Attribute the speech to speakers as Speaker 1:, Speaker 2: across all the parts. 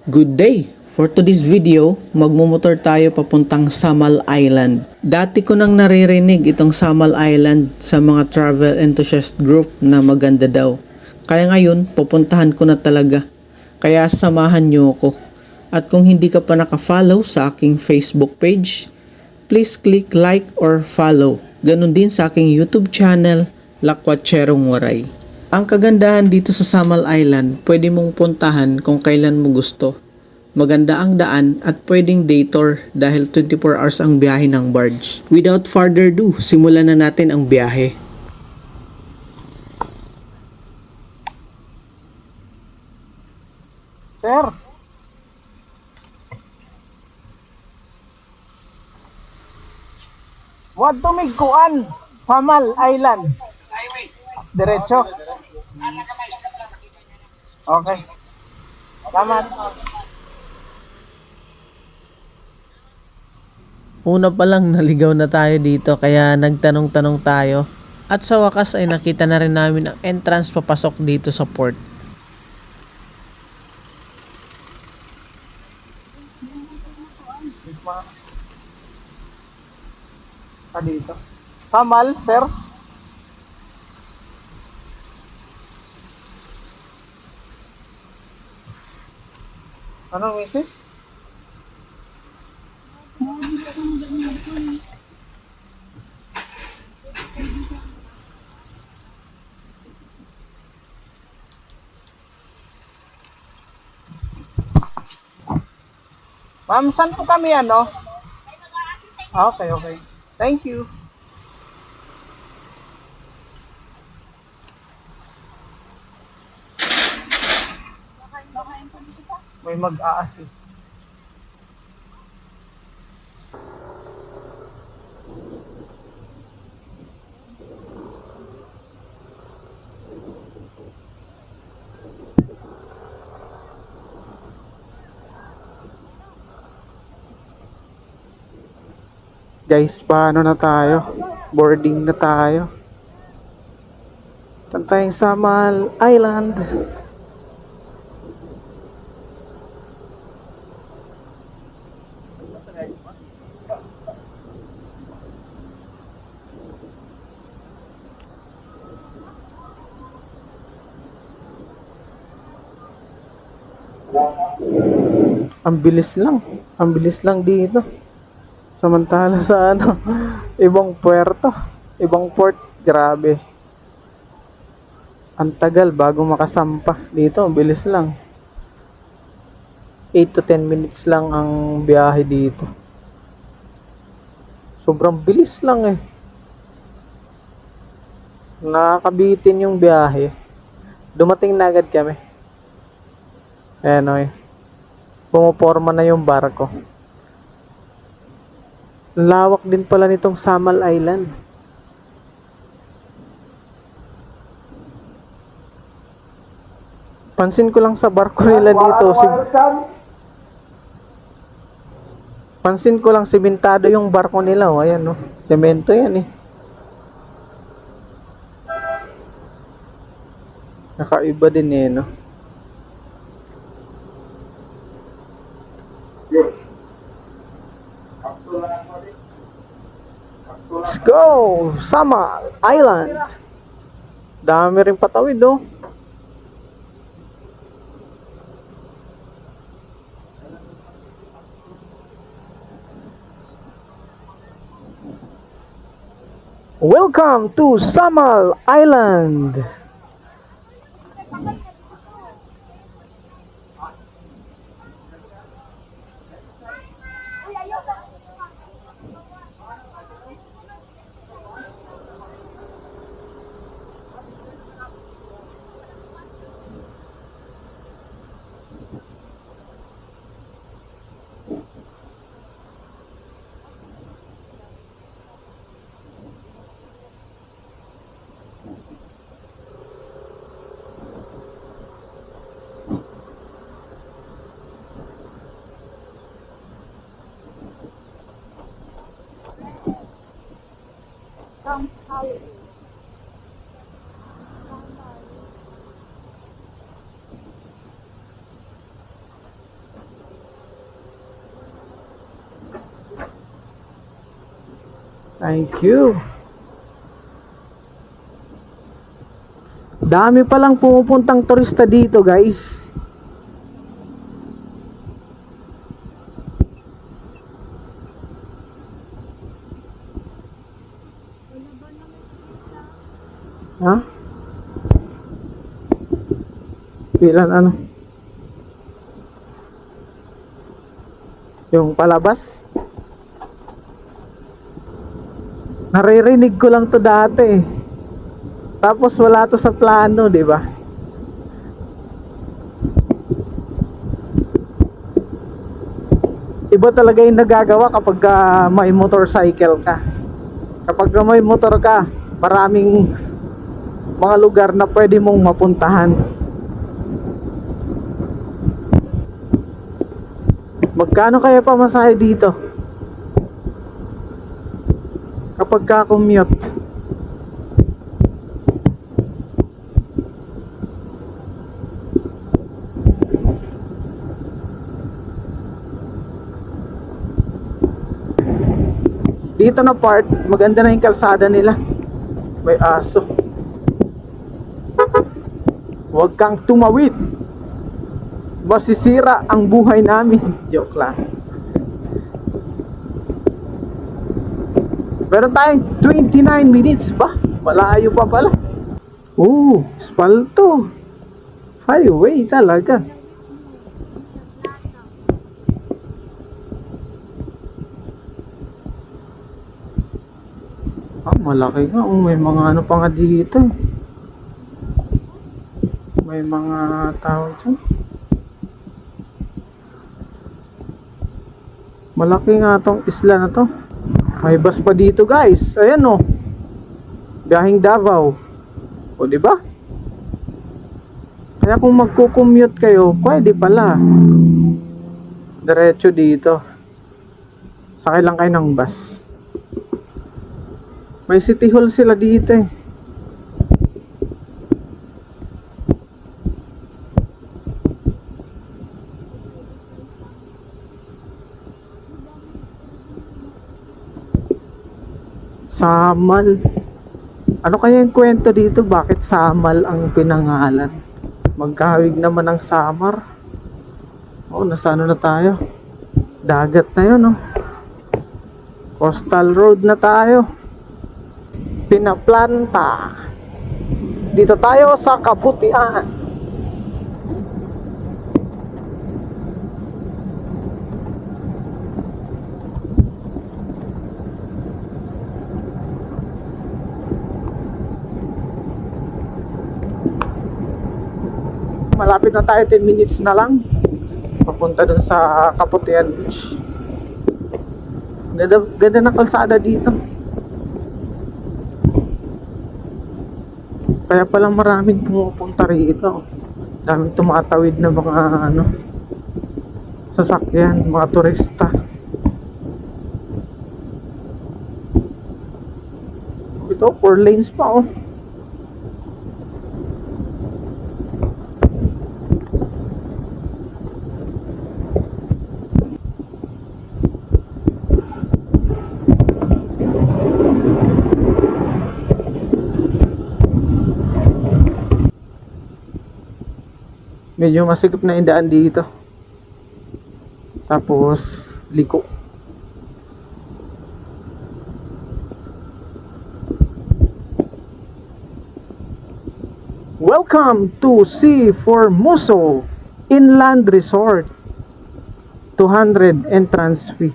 Speaker 1: Good day! For today's video, magmumotor tayo papuntang Samal Island. Dati ko nang naririnig itong Samal Island sa mga travel enthusiast group na maganda daw. Kaya ngayon, pupuntahan ko na talaga. Kaya samahan niyo ako. At kung hindi ka pa naka-follow sa aking Facebook page, please click like or follow. Ganon din sa aking YouTube channel, Lakwatcherong Waray. Ang kagandahan dito sa Samal Island, pwede mong puntahan kung kailan mo gusto. Maganda ang daan at pwedeng day tour dahil 24 hours ang biyahe ng barge. Without further ado, simulan na natin ang biyahe.
Speaker 2: Sir. What to Migkuan, Samal Island. Diretso. Okay. Salamat.
Speaker 1: Una pa lang naligaw na tayo dito kaya nagtanong-tanong tayo. At sa wakas ay nakita na rin namin ang entrance papasok dito sa port.
Speaker 2: Dito. Samal, sir. Ano, misis? Ma'am, saan po kami ano? Okay, okay. Thank you. May mag-a-assist. Guys, paano na tayo? Boarding na tayo. Saan tayong Samal Island? Ang bilis lang dito. Samantala sa ibang puerto, ibang port, grabe. Ang tagal bago makasampa. Dito, ang bilis lang. 8 to 10 minutes lang ang biyahe dito. Sobrang bilis lang eh. Nakakabitin yung biyahe. Dumating na agad kami. Ayan o eh. Pumuporma na yung barko. Lawak din pala nitong Samal Island. Pansin ko lang sa barko nila dito, pansin ko lang simentado yung barko nila, oh. Ayan, no. Semento yan eh. Nakaiba din eh, no. Let's go! Samal Island. Dami rin patawid, oh. Welcome to Samal Island. Thank you. Dami palang pumupuntang turista dito, guys. Ha? Pilan ano? Yung palabas? Naririnig ko lang to dati. Tapos wala to sa plano, di ba? Iba talaga yung nagagawa kapag may motorcycle ka. Kapag may motor ka, maraming mga lugar na pwede mong mapuntahan. Magkano kaya pamasahe dito? Kapag ka-commute. Dito na part, maganda na yung kalsada nila. May aso. Huwag kang tumawid. Masisira ang buhay namin. Joke lang. Meron tayong 29 minutes ba? Malayo pa pala. Spalto. Highway talaga. Malaki nga. May mga ano pa nga dito. May mga tao dyan. Malaki nga tong isla na to. May bus pa dito, guys. Ayan oh. Biyaheng Davao. O di ba? Kaya kung magko-commute kayo, pwede pala. Diretso dito. Sakay lang kayo ng bus. May city hall sila dito eh. Samal. Ano kaya yung kwento dito? Bakit Samal ang pinangalan? Magkahawig naman ang Samar. Nasa ano na tayo? Dagat na yun, no? Coastal road na tayo. Pinaplanta. Dito tayo sa Kabutian. Malapit na tayo, 10 minutes na lang. Papunta dun sa Kabutian Beach. Ganda ng kalsada dito. Kaya palang maraming pumupunta rito. Daming tumatawid na mga sasakyan, mga turista. Ito, 4 lanes pa oh. Medyo masikip na yung daan dito. Tapos liko. Welcome to Sea Formoso Inland Resort. 200 entrance fee.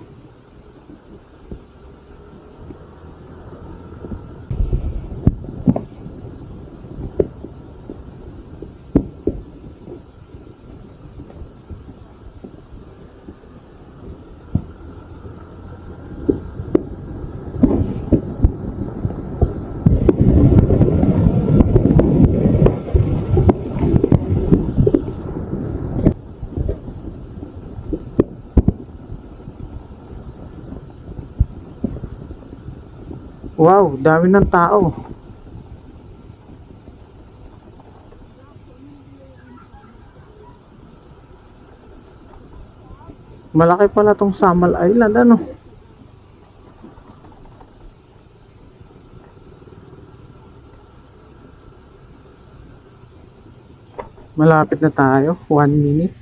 Speaker 2: Wow, dami ng tao. Malaki pala tong Samal Island, ano? Malapit na tayo. 1 minute.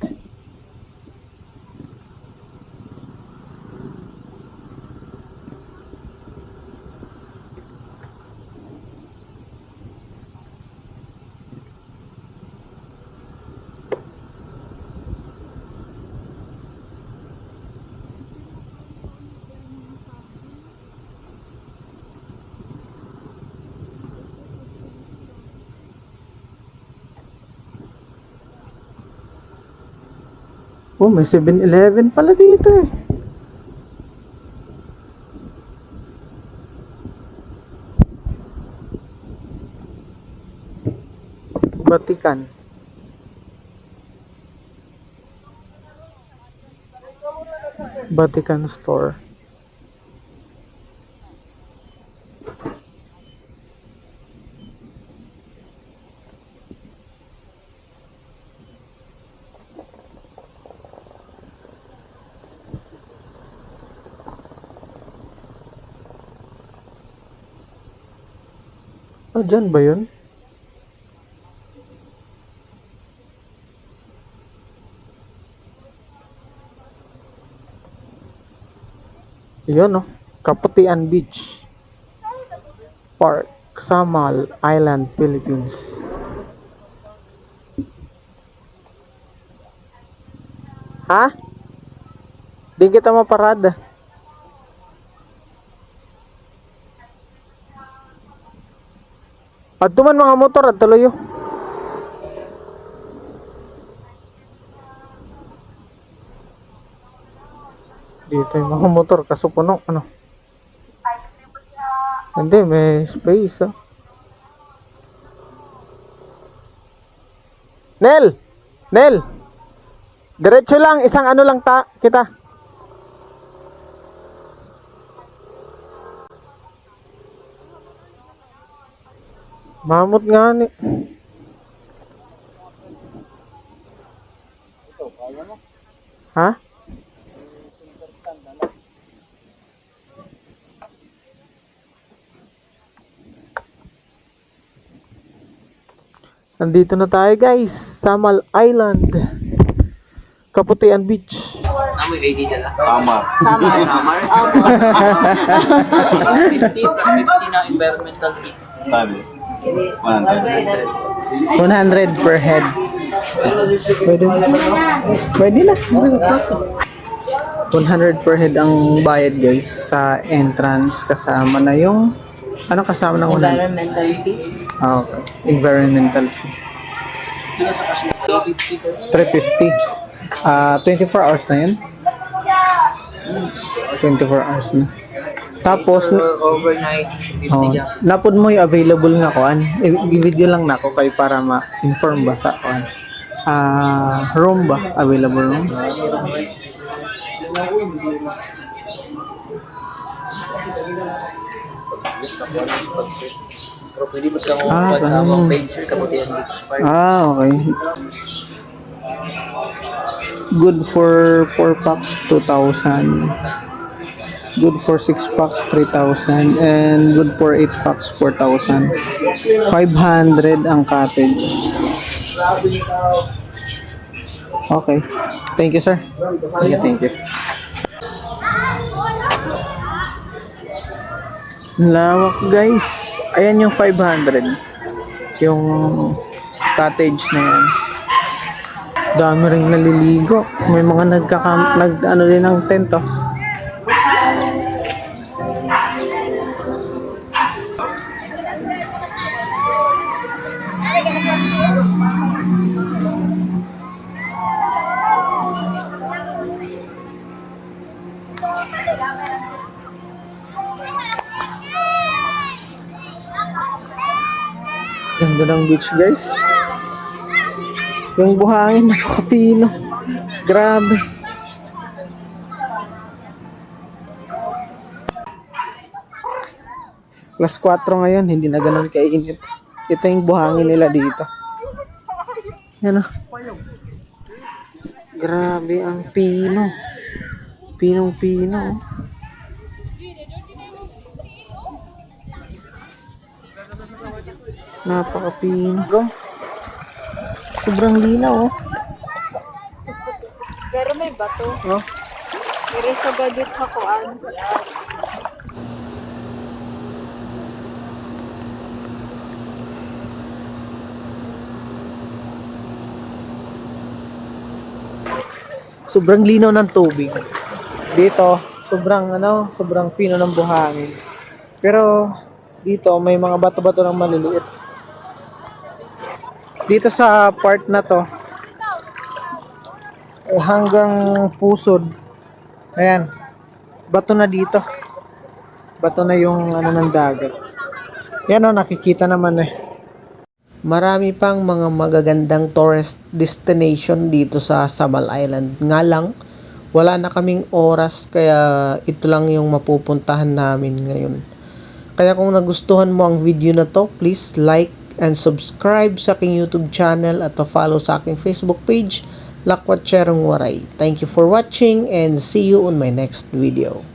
Speaker 2: Oh, may 7-Eleven pala dito eh. Vatican. Vatican store. Ah, dyan ba yun? Yun, no? Kaputian Beach Park, Samal Island, Philippines. Ha? Di kita maparada. At tuman mga motor at tuloy. Dito yung mga motor kaso puno ano. Hindi may space. Nel! Nel! Diretso lang, isang ano lang kita. Mamut nga ni. Ha? Nandito na tayo guys, Samal Island, Kaputian Beach.
Speaker 3: Amoy ID na.
Speaker 4: Tama.
Speaker 3: Summer? Opo. 50 plus 50 na environmental fee.
Speaker 4: Sabi. 100.
Speaker 2: 100 per head. Pwede na. Pwede na. 100 per head ang bayad guys sa entrance, kasama na yung ano kasama ng
Speaker 3: Environmental fee.
Speaker 2: Ah, okay. Environmental fee. 350. 24 hours na yun. 24 hours na. Tapos,
Speaker 3: Overnight. 50
Speaker 2: oh,
Speaker 3: dyan.
Speaker 2: napod mo yung available nga kuan. I-video lang na ako kay para ma-inform ba sa kuan. Room ba? Available rooms?
Speaker 3: Pero pwede ba kang
Speaker 2: Ah,
Speaker 3: sa
Speaker 2: ganun.
Speaker 3: mga page sir, Kaputian Beach Park.
Speaker 2: Okay. Good for 4 packs, 2,000. Good for 6 packs, 3,000. And good for 8 packs, 4,000. 500 ang cottage. Okay. Thank you, sir. Thank you. Lawak, guys. Ayan yung 500. Yung cottage na yan. Dami ring naliligo. May mga nag-ano din ng tent, oh. Ganda ng beach, guys. Yung buhangin, napakapino. Grabe. +4 ngayon, hindi na ganun kainit. Ito yung buhangin nila dito. Yan, oh. Grabe ang pino. Pinong-pino. Oh. Napakapino. sobrang linaw oh.
Speaker 4: Pero may bato.
Speaker 2: Oh.
Speaker 4: Pero sa gadit hakuan.
Speaker 2: Sobrang linaw ng tubig. Dito, sobrang pino ng buhangin. Pero dito may mga bato-bato ng maliliit. Dito sa part na to, hanggang pusod. Ayan. Bato na dito. Bato na yung ng dagat. Yan o, nakikita naman eh. Marami pang mga magagandang tourist destination dito sa Samal Island. Nga lang, wala na kaming oras kaya ito lang yung mapupuntahan namin ngayon. Kaya kung nagustuhan mo ang video na to, please like and subscribe sa aking YouTube channel at follow sa aking Facebook page, Lakwat Cherong Waray. Thank you for watching and see you on my next video.